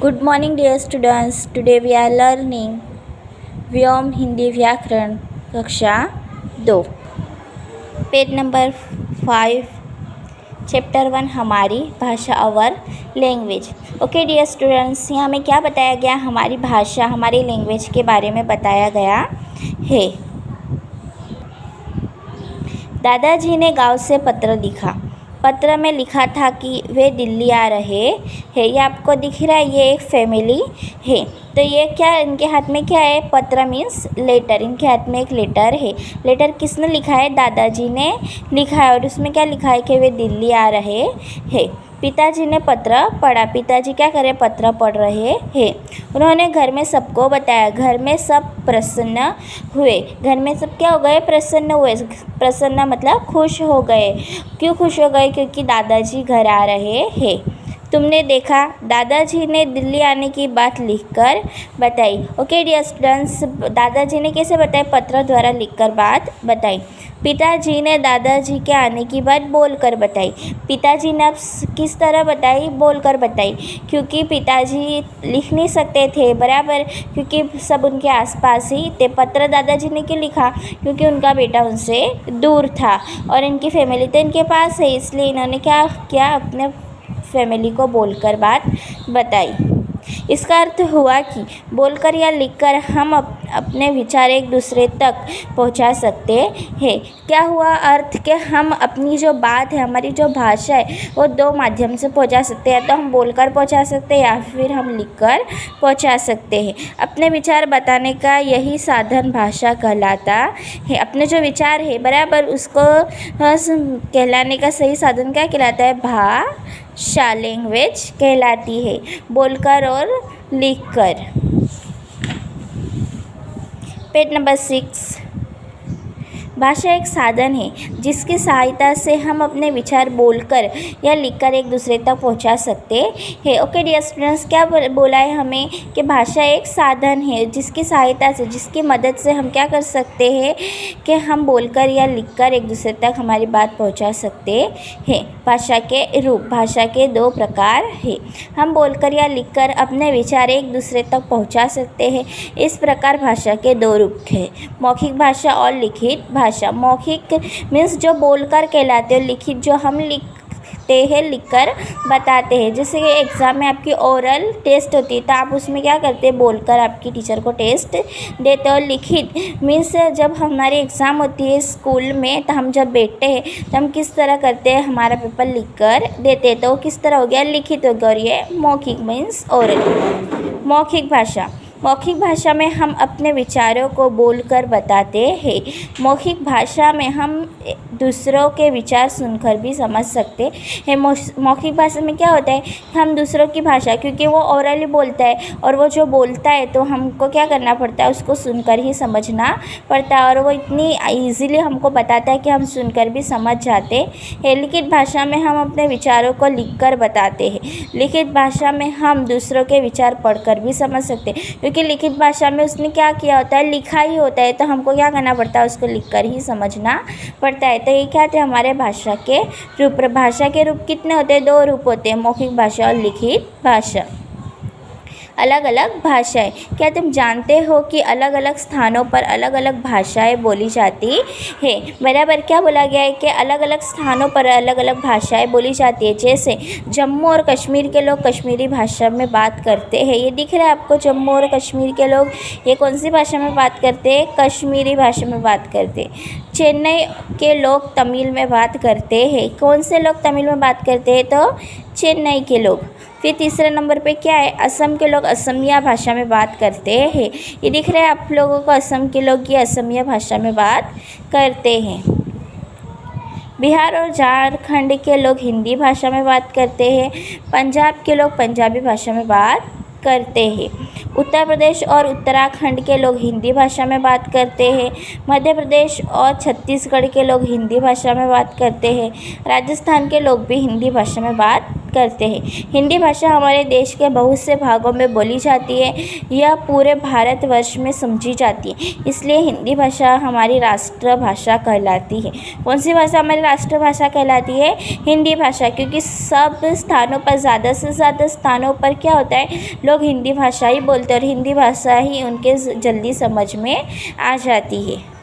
Good morning, dear students. Today we are learning व्योम हिंदी व्याकरण कक्षा 2, page number 5, chapter 1 हमारी भाषा और लैंग्वेज। ओके डियर स्टूडेंट्स, यहाँ में क्या बताया गया? हमारी भाषा, हमारी लैंग्वेज के बारे में बताया गया है। दादाजी ने गांव से पत्र लिखा। पत्र में लिखा था कि वे दिल्ली आ रहे हैं। ये आपको दिख रहा है, ये एक फैमिली है। तो ये क्या, इनके हाथ में क्या है? पत्र मीन्स लेटर। इनके हाथ में एक लेटर है। लेटर किसने लिखा है? दादाजी ने लिखा है। और उसमें क्या लिखा है कि वे दिल्ली आ रहे हैं। पिताजी ने पत्र पढ़ा। पिताजी क्या कर रहे? पत्र पढ़ रहे हैं। उन्होंने घर में सबको बताया। घर में सब प्रसन्न हुए। घर में सब क्या हो गए? प्रसन्न हुए। प्रसन्न मतलब खुश हो गए। क्यों खुश हो गए? क्योंकि दादाजी घर आ रहे हैं। तुमने देखा, दादाजी ने दिल्ली आने की बात लिखकर बताई। ओके डियर स्टूडेंट्स, दादाजी ने कैसे बताया? पत्र द्वारा लिखकर बात बताई। पिताजी ने दादाजी के आने की बात बोलकर बताई। पिताजी ने अब किस तरह बताई? बोलकर बताई, क्योंकि पिताजी लिख नहीं सकते थे बराबर, क्योंकि सब उनके आसपास ही थे। पत्र दादाजी ने क्यों लिखा? क्योंकि उनका बेटा उनसे दूर था और इनकी फैमिली तो इनके पास है, इसलिए इन्होंने क्या किया? अपने फैमिली को बोलकर बात बताई। इसका अर्थ हुआ कि बोलकर या लिखकर हम अपने विचार एक दूसरे तक पहुंचा सकते हैं। क्या हुआ अर्थ? कि हम अपनी जो बात है, हमारी जो भाषा है, वो दो माध्यम से पहुंचा सकते हैं। तो हम बोलकर पहुंचा सकते हैं या फिर हम लिखकर पहुंचा सकते हैं। अपने विचार बताने का यही साधन भाषा कहलाता है। अपने जो विचार है बराबर, उसको कहलाने का सही साधन क्या कहलाता है? भाषा, लैंग्वेज कहलाती है, बोलकर और लिखकर। पेज नंबर 6, भाषा एक साधन है जिसकी सहायता से हम अपने विचार बोलकर या लिखकर एक दूसरे तक पहुंचा सकते हैं। ओके डियर स्टूडेंट्स, क्या बोला है हमें? कि भाषा एक साधन है जिसकी सहायता से, जिसकी मदद से हम क्या कर सकते हैं? कि हम बोलकर या लिखकर एक दूसरे तक हमारी बात पहुंचा सकते हैं। भाषा के रूप, भाषा के दो प्रकार हैं। हम बोलकर या लिखकर अपने विचार एक दूसरे तक पहुंचा सकते हैं। इस प्रकार भाषा के दो रूप हैं, मौखिक भाषा और लिखित भाषा। मौखिक मीन्स जो बोलकर कहलाते हैं, लिखित जो हम लिखते हैं, लिखकर बताते हैं। जैसे कि एग्ज़ाम में आपकी ओरल टेस्ट होती है, तो आप उसमें क्या करते हैं? बोलकर आपकी टीचर को टेस्ट देते हो। लिखित मीन्स जब हमारी एग्ज़ाम होती है स्कूल में, तो हम जब बैठते हैं तो हम किस तरह करते हैं? हमारा पेपर लिख कर देते हैं। तो वो किस तरह हो गया? लिखित हो गया। और ये मौखिक मीन्स ओरल। मौखिक भाषा, मौखिक भाषा में हम अपने विचारों को बोलकर बताते हैं। मौखिक भाषा में हम दूसरों के विचार सुनकर भी समझ सकते हैं। मौखिक भाषा में क्या होता है? हम दूसरों की भाषा, क्योंकि वो ओरली बोलता है और वो जो बोलता है तो हमको क्या करना पड़ता है? उसको सुनकर ही समझना पड़ता है। और वो इतनी ईजीली हमको बताता है कि हम सुनकर भी समझ जाते हैं। लिखित भाषा में हम अपने विचारों को लिखकर बताते हैं। लिखित भाषा में हम दूसरों के विचार पढ़कर भी समझ सकते हैं, क्योंकि लिखित भाषा में उसने क्या किया होता है? लिखा ही होता है। तो हमको क्या करना पड़ता है? उसको लिखकर ही समझना पड़ता है। तो ये क्या थे? हमारे भाषा के रूप। भाषा के रूप कितने होते हैं? दो रूप होते हैं, मौखिक भाषा और लिखित भाषा। अलग अलग भाषाएं। क्या तुम जानते हो कि अलग अलग स्थानों पर अलग अलग भाषाएं बोली जाती है? बराबर क्या बोला गया है? कि अलग अलग स्थानों पर अलग अलग भाषाएं बोली जाती है। जैसे जम्मू और कश्मीर के लोग कश्मीरी भाषा में बात करते हैं। ये दिख रहा है आपको? जम्मू और कश्मीर के लोग ये कौन सी भाषा में बात करते हैं? कश्मीरी भाषा में बात करते हैं। चेन्नई के लोग तमिल में बात करते हैं। कौन से लोग तमिल में बात करते हैं? तो चेन्नई के लोग। फिर तीसरे नंबर पे क्या है? असम के लोग असमिया भाषा में बात करते हैं। ये दिख रहा है आप लोगों को? असम के लोग ये असमिया भाषा में बात करते हैं। बिहार और झारखंड के लोग हिंदी भाषा में बात करते हैं। पंजाब के लोग पंजाबी भाषा में बात करते हैं। उत्तर प्रदेश और उत्तराखंड के लोग हिंदी भाषा में बात करते हैं। मध्य प्रदेश और छत्तीसगढ़ के लोग हिंदी भाषा में बात करते हैं। राजस्थान के लोग भी हिंदी भाषा में बात करते हैं। हिंदी भाषा हमारे देश के बहुत से भागों में बोली जाती है। यह पूरे भारतवर्ष में समझी जाती है, इसलिए हिंदी भाषा हमारी राष्ट्रभाषा कहलाती है। कौन सी भाषा हमारी राष्ट्रभाषा कहलाती है? हिंदी भाषा, क्योंकि सब स्थानों पर, ज़्यादा से ज़्यादा स्थानों पर क्या होता है, लोग हिंदी भाषा ही बोलते हैं और हिंदी भाषा ही उनके जल्दी समझ में आ जाती है।